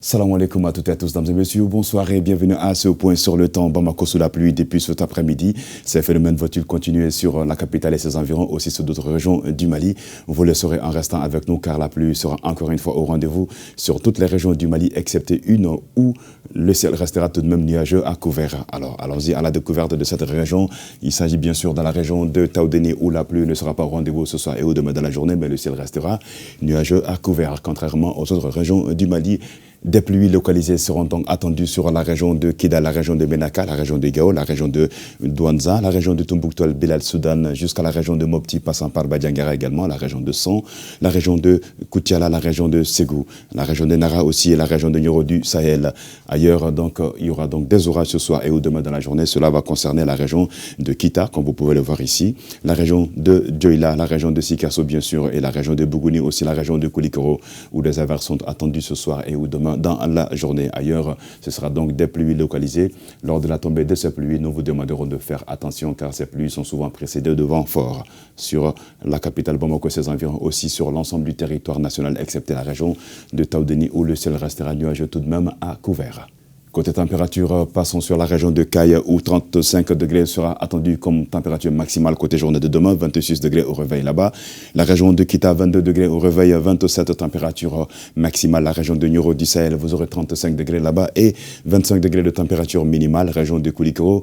Salam alaikum à toutes et à tous, dames et messieurs, bonsoir et bienvenue à ce point sur le temps. Bamako sous la pluie depuis cet après-midi. Ces phénomènes vont-ils continuer sur la capitale et ses environs, aussi sur d'autres régions du Mali? Vous le saurez en restant avec nous car la pluie sera encore une fois au rendez-vous sur toutes les régions du Mali, excepté une où le ciel restera tout de même nuageux à couvert. Alors allons-y à la découverte de cette région. Il s'agit bien sûr de la région de Taoudéni où la pluie ne sera pas au rendez-vous ce soir et au demain de la journée, mais le ciel restera nuageux à couvert, contrairement aux autres régions du Mali. Des pluies localisées seront donc attendues sur la région de Kida, la région de Menaka, la région de Gao, la région de Douanza, la région de Tombouctou, Bilal, Soudan, jusqu'à la région de Mopti, passant par Badiangara également, la région de Son, la région de Koutiala, la région de Ségou, la région de Nara aussi et la région de Nioro du Sahel. Ailleurs, donc, il y aura donc des orages ce soir et au demain dans la journée. Cela va concerner la région de Kita, comme vous pouvez le voir ici, la région de Dioïla, la région de Sikasso, bien sûr, et la région de Bougouni, aussi la région de Koulikoro, où des averses sont attendues ce soir et au demain dans la journée. Ailleurs, ce sera donc des pluies localisées. Lors de la tombée de ces pluies, nous vous demanderons de faire attention car ces pluies sont souvent précédées de vents forts sur la capitale Bamako et ses environs, aussi sur l'ensemble du territoire national, excepté la région de Taoudéni où le ciel restera nuageux tout de même à couvert. Côté température, passons sur la région de Caille où 35 degrés sera attendu comme température maximale côté journée de demain, 26 degrés au réveil là-bas. La région de Kita, 22 degrés au réveil, 27 température maximale. La région de Nioro du Sahel, vous aurez 35 degrés là-bas et 25 degrés de température minimale. Région de Koulikoro,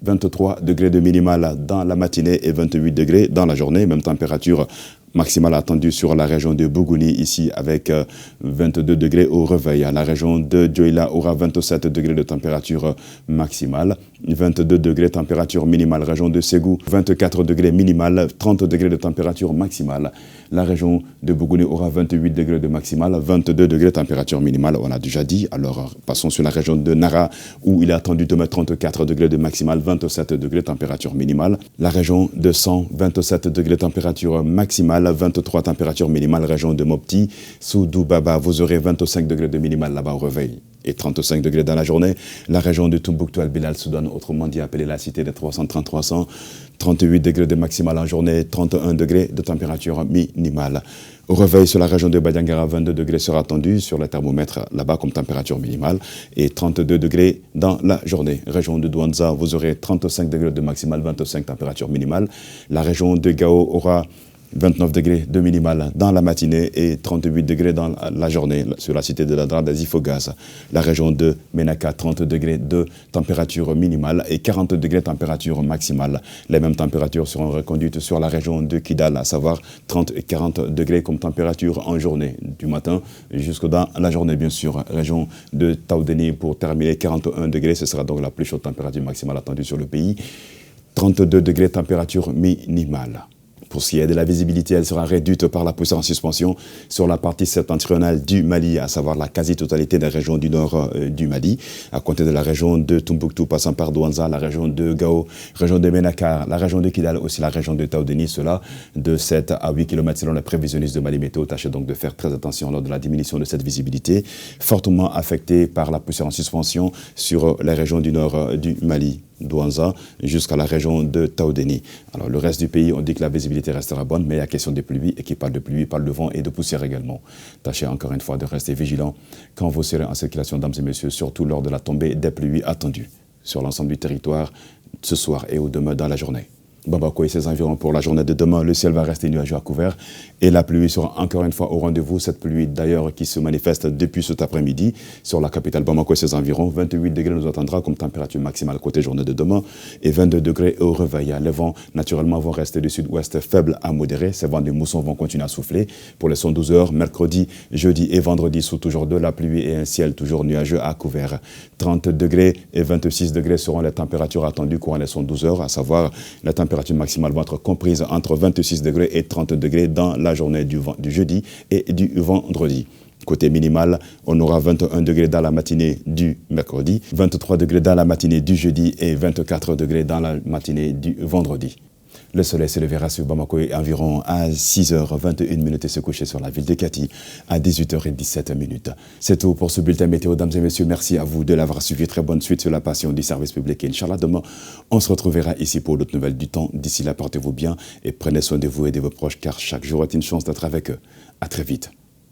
23 degrés de minimale dans la matinée et 28 degrés dans la journée, même température maximale attendue sur la région de Bougouni, ici avec 22 degrés au réveil. La région de Dioïla aura 27 degrés de température maximale, 22 degrés température minimale. Région de Ségou, 24 degrés minimale, 30 degrés de température maximale. La région de Bougouni aura 28 degrés de maximale, 22 degrés température minimale, on a déjà dit. Alors passons sur la région de Nara où il est attendu de mettre 34 degrés de maximale, 27 degrés température minimale. La région de Son, 27 degrés température maximale, 23 température minimale. Région de Mopti, Soudou Baba, vous aurez 25 degrés de minimale là-bas au réveil et 35 degrés dans la journée. La région de Tombouctou, Bilal, Soudan, autrement dit appelée la cité des 330-300, 38 degrés de maximale en journée, 31 degrés de température minimale. Au réveil, sur la région de Badiangara, 22 degrés sera attendu sur le thermomètre là-bas comme température minimale et 32 degrés dans la journée. Région de Douanza, vous aurez 35 degrés de maximale, 25 température minimale. La région de Gao aura 29 degrés de minimale dans la matinée et 38 degrés dans la journée sur la cité de la Drade d'Azifogaz. La région de Menaka, 30 degrés de température minimale et 40 degrés de température maximale. Les mêmes températures seront reconduites sur la région de Kidal, à savoir 30 et 40 degrés comme température en journée, du matin jusque dans la journée bien sûr. Région de Taoudéni pour terminer, 41 degrés, ce sera donc la plus chaude température maximale attendue sur le pays. 32 degrés température minimale. Pour ce qui est de la visibilité, elle sera réduite par la poussière en suspension sur la partie septentrionale du Mali, à savoir la quasi-totalité des régions du nord du Mali, à compter de la région de Tombouctou, passant par Douanza, la région de Gao, région de Menaka, la région de Kidal, aussi la région de Taoudéni, cela de 7 à 8 km selon les prévisionnistes de Mali Météo. Tâchez donc de faire très attention lors de la diminution de cette visibilité, fortement affectée par la poussière en suspension sur les régions du nord du Mali, Douanza, jusqu'à la région de Taoudéni. Alors le reste du pays, on dit que la visibilité restera bonne, mais il y a question de pluie, et qui parle de pluie, parle de vent et de poussière également. Tâchez encore une fois de rester vigilant quand vous serez en circulation, dames et messieurs, surtout lors de la tombée des pluies attendues sur l'ensemble du territoire ce soir et au demain dans la journée. Bamako et ses environs pour la journée de demain, le ciel va rester nuageux à couvert et la pluie sera encore une fois au rendez-vous. Cette pluie d'ailleurs qui se manifeste depuis cet après-midi sur la capitale Bamako et ses environs. 28 degrés nous attendra comme température maximale côté journée de demain et 22 degrés au réveil. Les vents naturellement vont rester du sud-ouest faibles à modérés. Ces vents de mousson vont continuer à souffler pour les 112 heures. Mercredi, jeudi et vendredi sous toujours de la pluie et un ciel toujours nuageux à couvert. 30 degrés et 26 degrés seront les températures attendues courant les 112 heures, à savoir la température maximale va être comprise entre 26 degrés et 30 degrés dans la journée du jeudi et du vendredi. Côté minimal, on aura 21 degrés dans la matinée du mercredi, 23 degrés dans la matinée du jeudi et 24 degrés dans la matinée du vendredi. Le soleil se lèvera sur Bamako environ à 6h21 et se coucher sur la ville de Kati à 18h17. C'est tout pour ce bulletin météo, dames et messieurs. Merci à vous de l'avoir suivi. Très bonne suite sur la passion du service public. Et Inch'Allah, demain, on se retrouvera ici pour d'autres nouvelles du temps. D'ici là, portez-vous bien et prenez soin de vous et de vos proches car chaque jour est une chance d'être avec eux. À très vite.